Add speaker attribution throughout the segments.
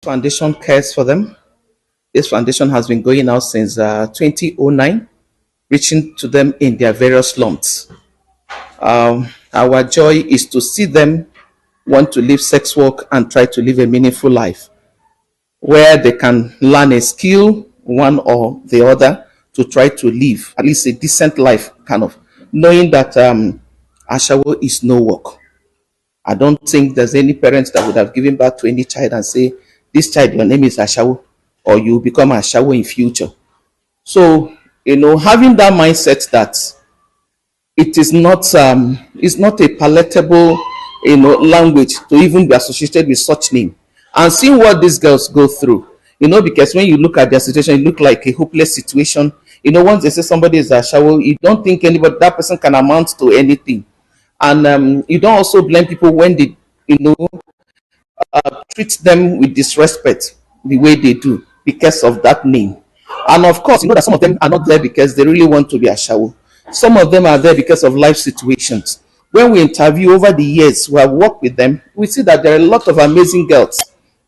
Speaker 1: Foundation cares for them. This foundation has been going out since 2009, reaching to them in their various slums. Our joy is to see them want to leave sex work and try to live a meaningful life where they can learn a skill, one or the other, to try to live at least a decent life, kind of knowing that Ashawo is no work. I don't think there's any parents that would have given birth to any child and say, this child, your name is Ashawo, or you become Ashawo in future. So, having that mindset that it is not it's not a palatable language to even be associated with such name, and seeing what these girls go through, because when you look at their situation, it look like a hopeless situation. Once they say somebody is a shower, you don't think anybody, that person can amount to anything. And you don't also blame people when they treat them with disrespect the way they do because of that name. And of course, that some of them are not there because they really want to be a shower. Some of them are there because of life situations. When we interview over the years, we have worked with them, we see that there are a lot of amazing girls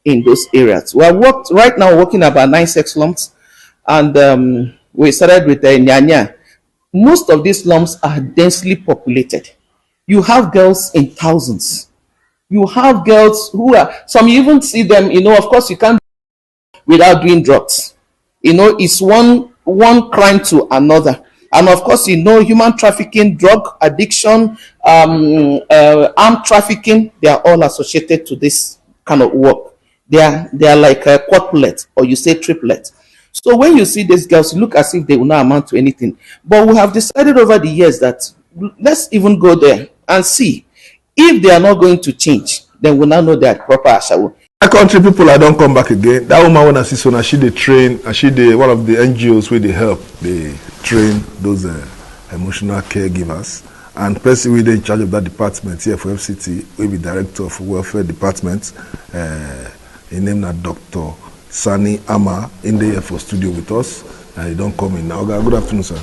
Speaker 1: in those areas. We are right now working about 9 sex slums, and we started with Inyang. Most of these slums are densely populated. You have girls in thousands. You have girls who are, some you even see them, of course you can't without doing drugs. It's one crime to another. And of course, human trafficking, drug addiction, armed trafficking, they are all associated to this kind of work. They are like a quadruplet, or you say triplet. So when you see these girls, look as if they will not amount to anything. But we have decided over the years that let's even go there and see. If they are not going to change, then we now know they are proper Ashawo.
Speaker 2: My country people, I don't come back again. That woman when I see so she they train, and she one of the NGOs where they help, they train those emotional caregivers. And person we in charge of that department here for FCT, we be director of welfare department. His name is Dr. SANI AMAR in the for studio with us. He don't come in now. Good afternoon, sir.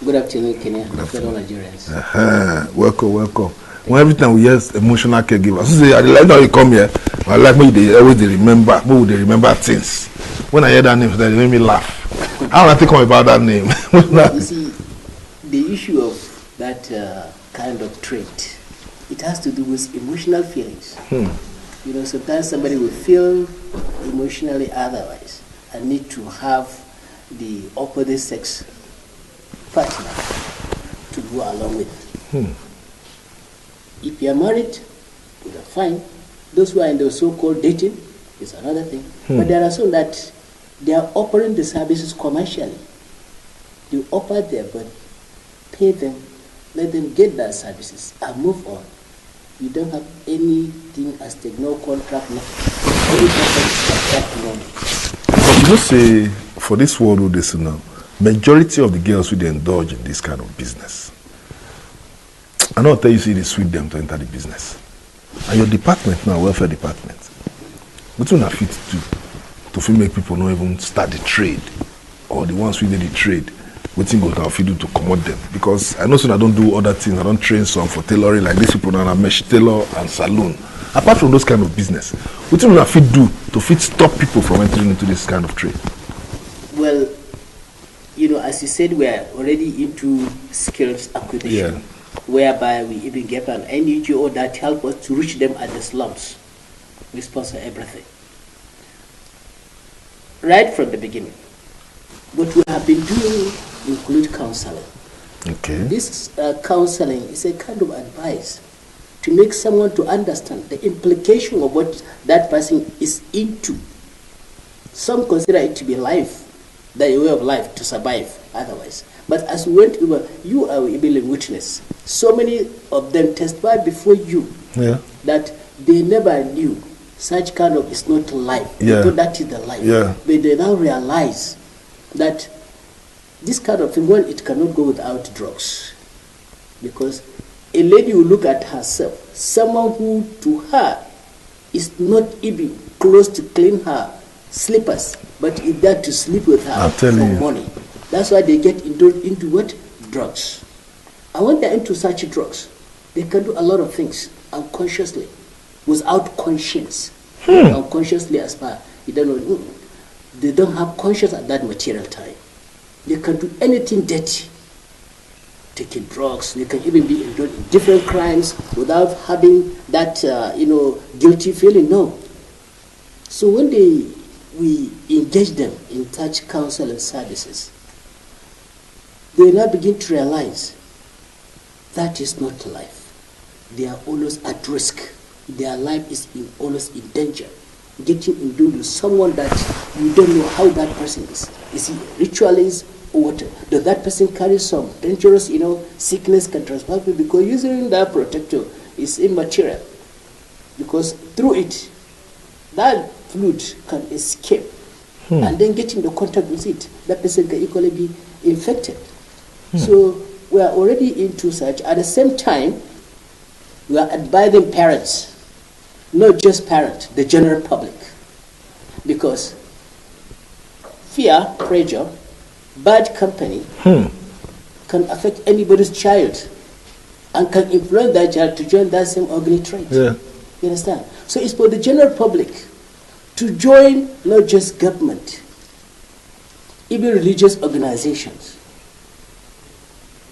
Speaker 3: Good afternoon, Kenya. Good afternoon, Nigerians.
Speaker 2: Welcome. When every time we hear emotional caregivers, so say I like how you come here. I like me they always remember, but they remember things. When I hear that name, they make me laugh. I don't think about that name.
Speaker 3: You see, the issue of that kind of trait, it has to do with emotional feelings. Sometimes somebody will feel emotionally otherwise and need to have the opposite sex partner to go along with. If you are married, you are fine. Those who are in the so-called dating is another thing. But there are some that they are offering the services commercially. You offer them, but pay them, let them get their services and move on. You don't have anything as the no contract, nothing.
Speaker 2: But say for this world with this now, majority of the girls will indulge in this kind of business. I don't tell you see they sweet them to enter the business. And your department now, welfare department, what you have fit to make people not even start the trade, or the ones who did the trade, what you go to do to commode them? Because I know I don't do other things. I don't train some for tailoring like these people now, I mesh tailor and saloon. Apart from those kind of business, what you have fit do to fit stop people from entering into this kind of trade?
Speaker 3: Well, as you said, we are already into skills acquisition. Yeah. Whereby we even get an NGO that help us to reach them at the slums. We sponsor everything. Right from the beginning. What we have been doing include counseling.
Speaker 2: Okay.
Speaker 3: This counseling is a kind of advice to make someone to understand the implication of what that person is into. Some consider it to be life, the way of life to survive otherwise. But as we went over, you are able to witness. So many of them testify before you that they never knew such kind of is not life. They thought that is the life. But they now realize that this kind of thing, well, it cannot go without drugs. Because a lady will look at herself, someone who to her is not even close to clean her slippers, but is there to sleep with her for money. That's why they get into what? Drugs. And when they're into such drugs, they can do a lot of things unconsciously, without conscience. Unconsciously aspire. You don't know. They don't have conscience at that material time. They can do anything dirty. Taking drugs, they can even be involved in different crimes without having that, guilty feeling. No. So when we engage them in such counsel and services, they now begin to realize that is not life. They are always at risk. Their life is always in danger. Getting involved with someone that you don't know how that person is. Is he a ritualist or what? Does that person carry some dangerous, sickness can transfer people? Because using that protector is immaterial. Because through it, that fluid can escape. And then get into contact with it, that person can equally be infected. So we are already into such. At the same time, we are advising parents, not just parents, the general public. Because fear, pressure, bad company can affect anybody's child and can influence that child to join that same ugly trait.
Speaker 2: Yeah.
Speaker 3: You understand? So it's for the general public to join not just government, even religious organizations.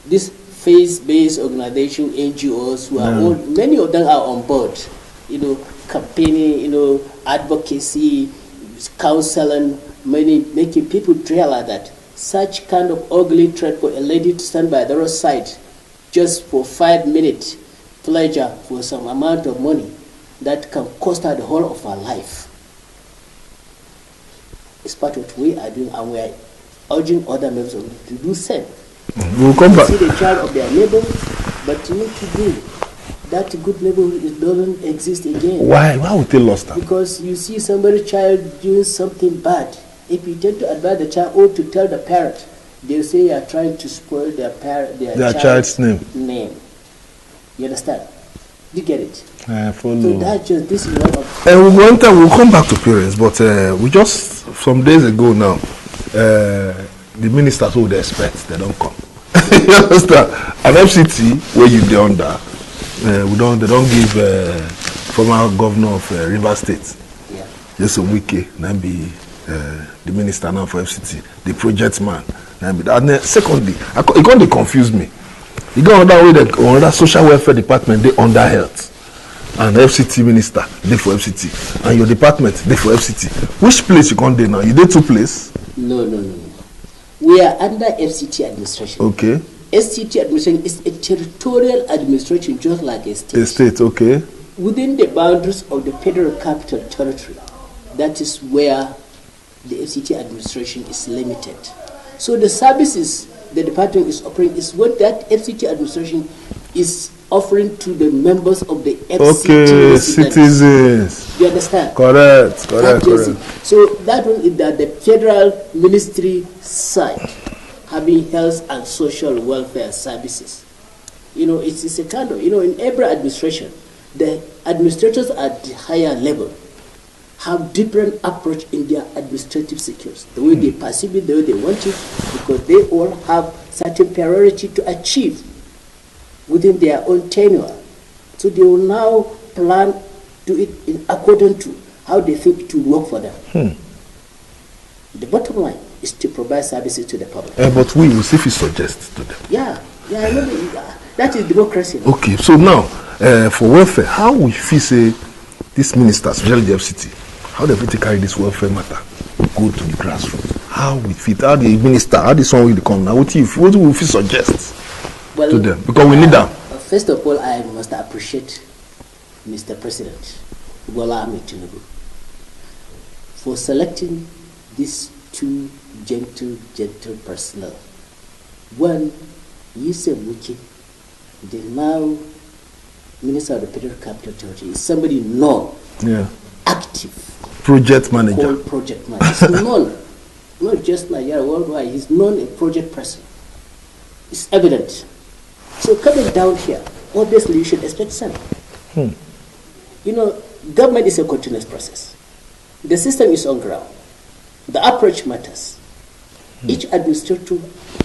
Speaker 3: This faith-based organization, NGOs, who are all, many of them are on board, campaigning, advocacy, counseling, making people realize that such kind of ugly threat for a lady to stand by the roadside just for 5 minutes pleasure for some amount of money that can cost her the whole of her life. It's part of what we are doing, and we are urging other members of it to do the same.
Speaker 2: We'll come back.
Speaker 3: See the child of their neighbor, but you need to do that good neighborhood doesn't exist again.
Speaker 2: Why would they lost that?
Speaker 3: Because you see somebody's child doing something bad. If you tend to advise the child or to tell the parent, they'll say you are trying to spoil their child's name. You understand? You get it?
Speaker 2: I follow.
Speaker 3: So that's just this is one of.
Speaker 2: And we'll come back to parents, but we just some days ago now, the ministers who they expect they don't come. You understand? An FCT where you dey under, they don't give former governor of Rivers State, just a wiki, and be the minister now for FCT, the project man. And then secondly, it can't confuse me. You go another way, another social welfare department, they under health. And FCT minister, they for FCT. And your department, they for FCT. Which place you can't do now? You did two places?
Speaker 3: No. We are under FCT administration.
Speaker 2: Okay.
Speaker 3: FCT administration is a territorial administration just like a state.
Speaker 2: A state, okay.
Speaker 3: Within the boundaries of the Federal Capital Territory, that is where the FCT administration is limited. So the services the department is offering is what that FCT administration is offering to the members of the FCT
Speaker 2: citizens.
Speaker 3: You understand?
Speaker 2: Correct.
Speaker 3: So that one is that the federal ministry side, having health and social welfare services. It's a kind of, in every administration, the administrators at the higher level have different approach in their administrative skills, the way they perceive it, the way they want it, because they all have certain priority to achieve within their own tenure. So they will now plan to it in accordance to how they think it will work for them. The bottom line is to provide services to the public.
Speaker 2: But we will see if we suggest to them.
Speaker 3: Yeah, I know that is democracy.
Speaker 2: Okay, so now for welfare, how we feel say these ministers, especially the FCT, how they fit carry this welfare matter go to the grassroots? How we fit? How the minister? How this one will come now? What we fit suggest to them? Because we need them.
Speaker 3: First of all, I must appreciate Mr. President Bola Ahmed Tinubu for selecting these two gentle personnel. One, Yusuf Wiki, the now Minister of the Federal Capital Territory, is somebody known, active,
Speaker 2: project manager.
Speaker 3: Project manager. He's known, not just Nigeria, worldwide. He's known a project person. It's evident. So coming down here, obviously you should expect something. Government is a continuous process. The system is on ground. The approach matters. Each administrator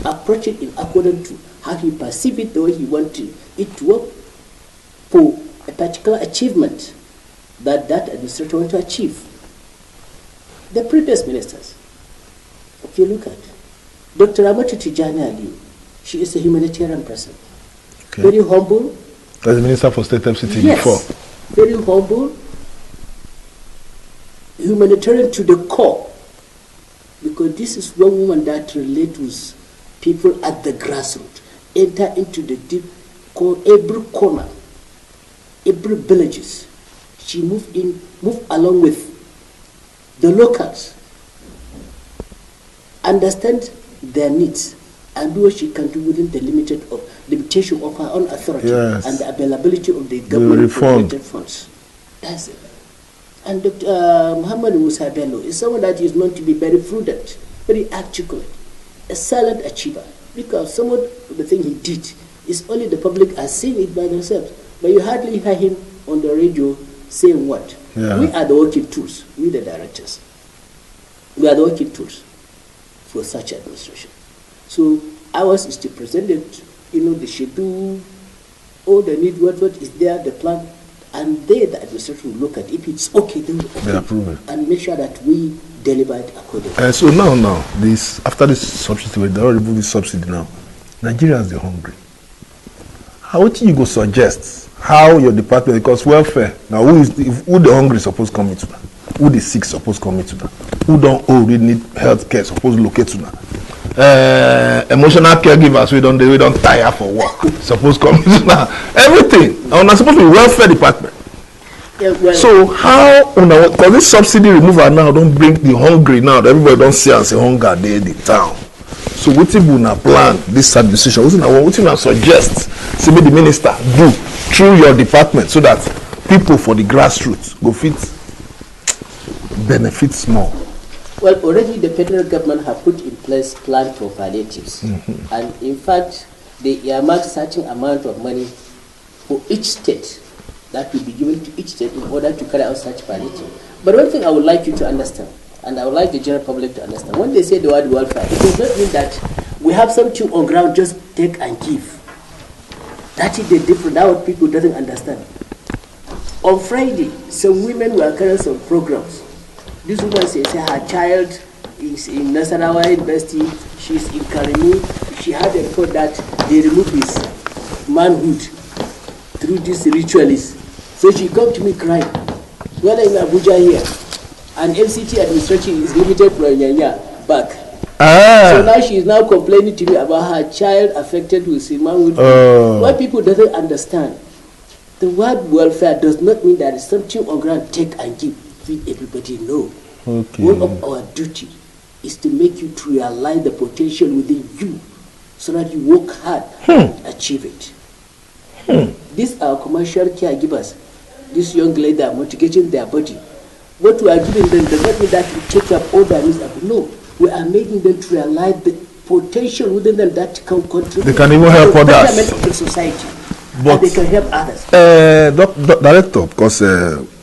Speaker 3: approach it in accordance to how he perceives it, the way he wants it to work for a particular achievement that administrator wants to achieve. The previous ministers, if you look at Dr. Amatu Tijani Ali, she is a humanitarian person. Okay. Very humble.
Speaker 2: As the Minister for State FCT before.
Speaker 3: Very humble, humanitarian to the core. Because this is one woman that relates with people at the grassroots, enter into the deep core, every corner, every villages. She moved along with the locals, understand their needs, and do what she can do within the limitation of her own authority and the availability of the government funds. That's it. And Dr. Muhammad Musa Bello is someone that is known to be very prudent, very articulate, a silent achiever, because some of the thing he did is only the public are seeing it by themselves. But you hardly hear him on the radio saying what? Yeah. We are the working tools, we the directors. We are the working tools for such administration. So ours is to present it, the schedule, all the need, what is there, the plan, and they, the administration, will look at it. If it's okay, then they approve it. And make sure that we deliver it accordingly.
Speaker 2: So now, after this subsidy, they already remove this subsidy now. Nigerians are hungry. How do you go suggest how your department, because welfare, now who the hungry supposed to come into that? Who the sick supposed to come into that? Who don't already need health care supposed to locate to that? Emotional caregivers, we don't tire for work supposed to come into that. Everything. And it's supposed to be welfare department. Yeah, well, so how, because this subsidy removal now don't bring the hungry now, everybody don't see and say hunger there in the town. So what if we plan this administration? What you suggest? See the minister do through your department so that people for the grassroots go fit benefits more.
Speaker 3: Well, already the federal government have put in place plan for palliatives, and in fact, they earmarked certain amount of money for each state that will be given to each state in order to carry out such palliative. But one thing I would like you to understand, and I would like the general public to understand, when they say the word welfare, it does not mean that we have something on ground, just take and give. That is the difference. That what people doesn't understand. On Friday, some women were carrying some programs. This woman says her child is in Nasarawa University, she's in Karemu. She had a report that they removed his manhood through this ritualist. So she come to me crying. Well, in Abuja here, and MCT administration is limited from Inyang back. So now she is now complaining to me about her child affected with manhood. What people doesn't understand, the word welfare does not mean that it's something on ground, take and give. Everybody know. Okay. One of our duty is to make you to realize the potential within you so that you work hard and achieve it. These are commercial caregivers. These young ladies are motivating their body. What we are giving them does not mean that we take up all their needs. No, we are making them to realize the potential within them that can contribute.
Speaker 2: They can even help others.
Speaker 3: To the society. But they can help others.
Speaker 2: Director, because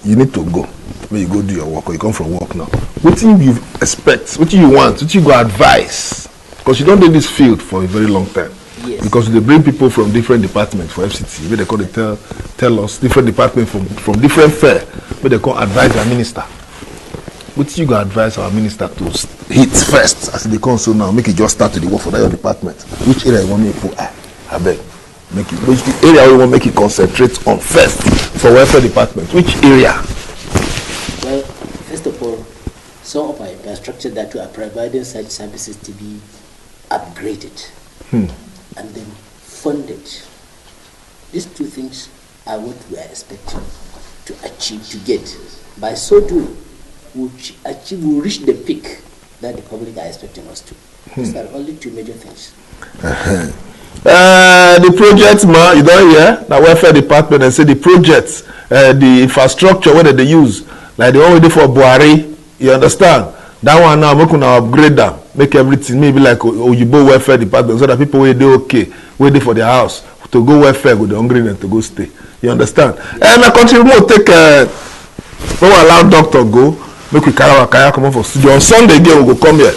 Speaker 2: you need to go. When you go do your work, or you come from work now, what do you expect? What do you want? What do you go advise? Because you don't do this field for a very long time. Yes. Because they bring people from different departments for FCT. Where they call it tell us different departments from different fair. Where they call advise our minister. What do you go advise our minister to hit first as they come so now? Make it just start to the work for that your department. Which area you want me to put? I beg. Make it. Which area you want make it concentrate on first for welfare department? Which area?
Speaker 3: Well, first of all, some of our infrastructure that we are providing such services to be upgraded and then funded. These two things are what we are expecting to achieve, to get. By so doing, we'll reach the peak that the public are expecting us to. These are only two major things.
Speaker 2: The project, man, you don't hear? The welfare department and say the projects, the infrastructure, whether they use, like the one we do for Buhari, you understand? That one now, we can upgrade them, make everything maybe like Oyibo welfare department, so that people will do okay, wait for their house to go welfare, go the hungry and to go stay. You understand? And my country will take we will allow doctor go, make we carry our kayak come for studio. On Sunday again we go come here.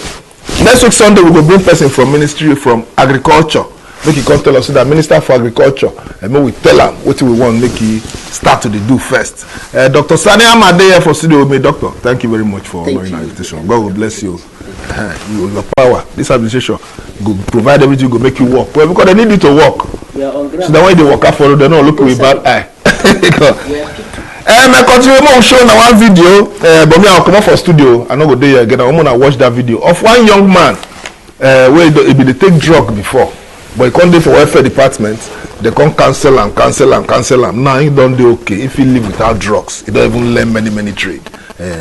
Speaker 2: Next week Sunday we go bring person from ministry, from agriculture, make he come tell us that Minister for Agriculture, and we tell him what we want make he start to do first. Dr. SANI, I'm there for studio with me, Doctor. Thank you very much for honoring our invitation. God will bless you. Your power, this administration go provide everything, go make you work. Well, because they need you to work. So that when they work out for you, they don't look with bad eye. I continue more show now one video, but me I'll come up for studio. I know go there again. I'm gonna watch that video of one young man where he be take drug before, but he can't do for welfare department. They can't cancel him. Now he don't do okay. If he live without drugs, he don't even learn many trade.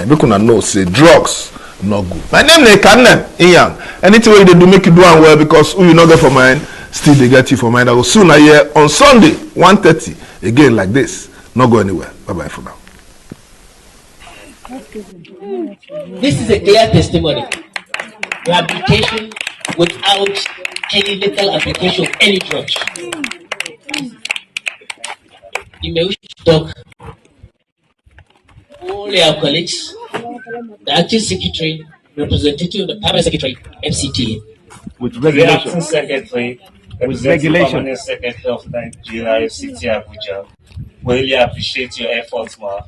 Speaker 2: We gonna know say drugs not good. My name is Ekanem, Inyang. Anything they do make you do well because who you not get for mine, still they get you for mine. I will soon here on Sunday 1:30 again like this. Not go anywhere. Bye bye for now.
Speaker 3: This is a clear testimony. Rehabilitation without any lethal application of any drugs. You may wish to talk. All our colleagues, the acting secretary, representative of the permanent secretary, FCTA.
Speaker 4: With regulation.
Speaker 5: The acting secretary,
Speaker 4: with regulation.
Speaker 5: Permanent secretary of Nigeria, FCT Abuja. We really appreciate your efforts, ma.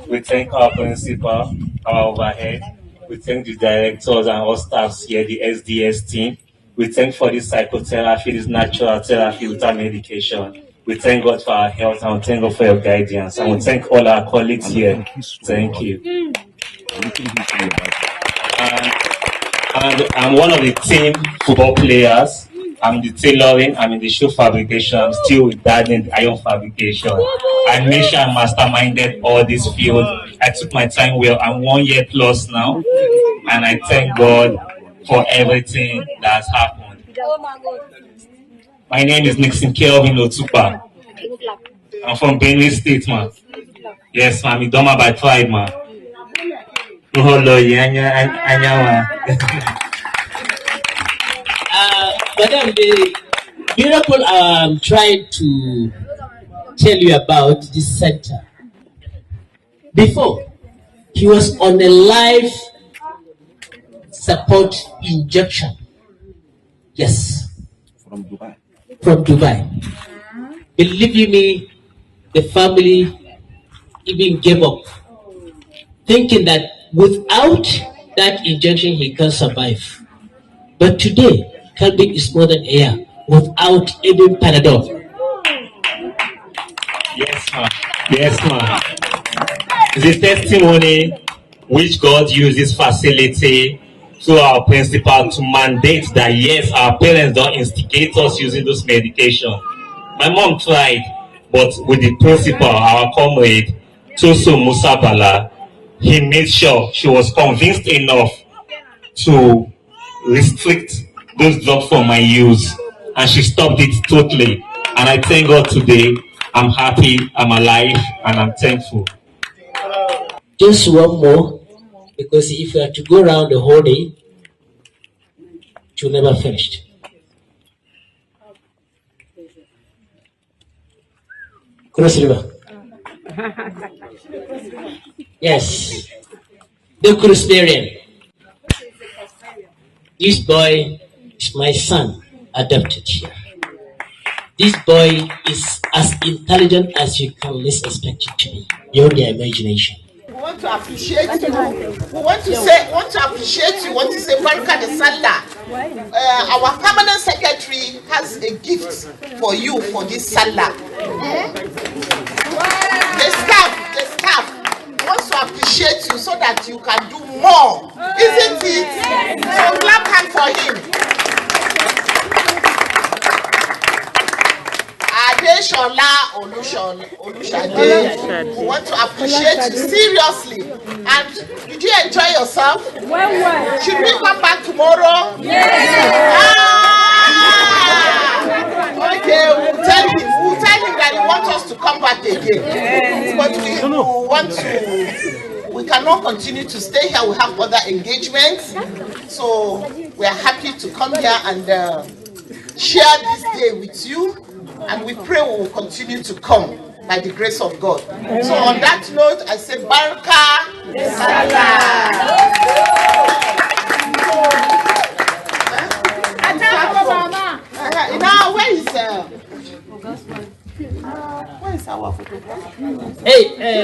Speaker 5: We thank our principal, our overhead. We thank the directors and all staffs here, the SDS team. We thank for this psychotherapy, this natural therapy without medication. We thank God for our health and we thank God for your guidance. And we thank all our colleagues here. Thank you. And I'm one of the team football players. I'm the tailoring, I'm in the shoe fabrication, I'm still with that in the iron fabrication. I made sure I masterminded all this field. I took my time well. I'm 1 year plus now. And I thank God for everything that has happened. My name is Nixon Kelvin Otupa. I'm from Benue State, man. Yes, man, I'm Idoma by tribe, man.
Speaker 3: Madam, the miracle I'm trying to tell you about this center. Before, he was on a life support injection. Yes.
Speaker 4: From Dubai.
Speaker 3: From Dubai. Believe you me, the family even gave up, thinking that without that injection he can survive. But today, Calvin is more than air without any Panadol.
Speaker 5: Yes, ma'am. Yes, ma'am. The testimony which God used this facility to our principal to mandate that yes, our parents don't instigate us using those medication. My mom tried, but with the principal, our comrade, Toso Musabala, he made sure she was convinced enough to restrict those drugs for my use, and she stopped it totally. And I thank God today. I'm happy, I'm alive, and I'm thankful.
Speaker 3: Just one more, because if you have to go around the whole day, you'll never finish. Cross River. Yes, the Crusperian. This boy is my son, adopted here. This boy is as intelligent as you can least expect it to be, beyond their imagination.
Speaker 6: We want to appreciate you. We want to appreciate you. We want to say Baraka de Salah. Our permanent secretary has a gift for you for this Salah. The staff wants to appreciate you so that you can do more, isn't it? So clap hand for him. Adeshola Olushade, we want to appreciate you seriously. And did you enjoy yourself? Well. Should we come back tomorrow? Yes. Okay, we'll tell him that he wants us to come back again. But we cannot continue to stay here. We have other engagements. So we are happy to come here and share this day with you. And we pray we will continue to come by the grace of God. So on that note, I say Baraka Salah. Now, where is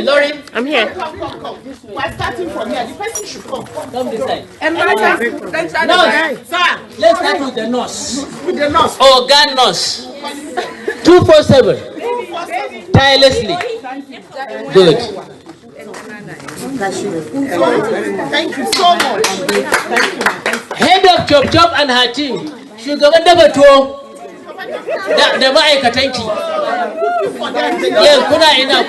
Speaker 3: Lauren,
Speaker 7: I'm here.
Speaker 6: Come. We're starting from here. The person should come.
Speaker 3: come this side.
Speaker 6: Nurse, sir.
Speaker 3: Let's start with the nurse.
Speaker 6: With the nurse.
Speaker 3: Organ nurse. 247. Tirelessly. Good.
Speaker 6: Thank you so much.
Speaker 3: Head of Chop Chop and her team. Shugaban dafa tuwo da ma'aikatanki. Yes, kuna ina.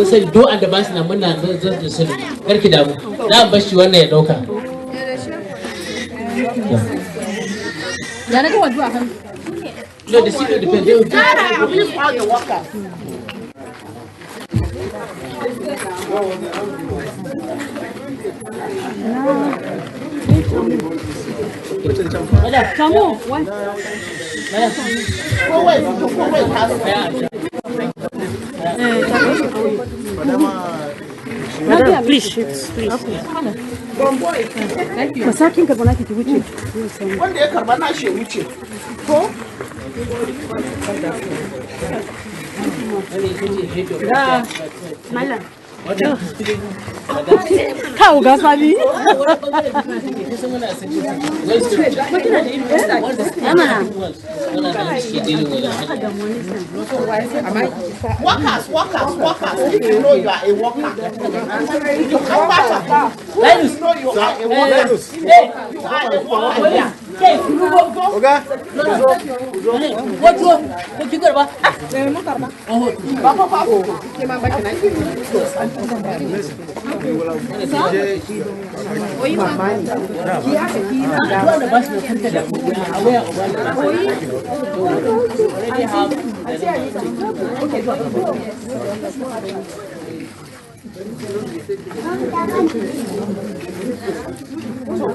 Speaker 3: Sai do and da basu na muna zan sani. Karki damu. Za mu bashi wannan ya dauka.
Speaker 7: Ya na ga wadu a hannu.
Speaker 3: No, the city depends. They will do
Speaker 6: All the workers.
Speaker 7: Please. Masakin karba ki wuce.
Speaker 6: Wanda ya karba na shi wuce. Ko?
Speaker 7: Mallam. Kawo gasali.
Speaker 6: Workers. If you know you are a worker, you come back. Let us know you are a worker. You are a worker.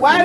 Speaker 6: Why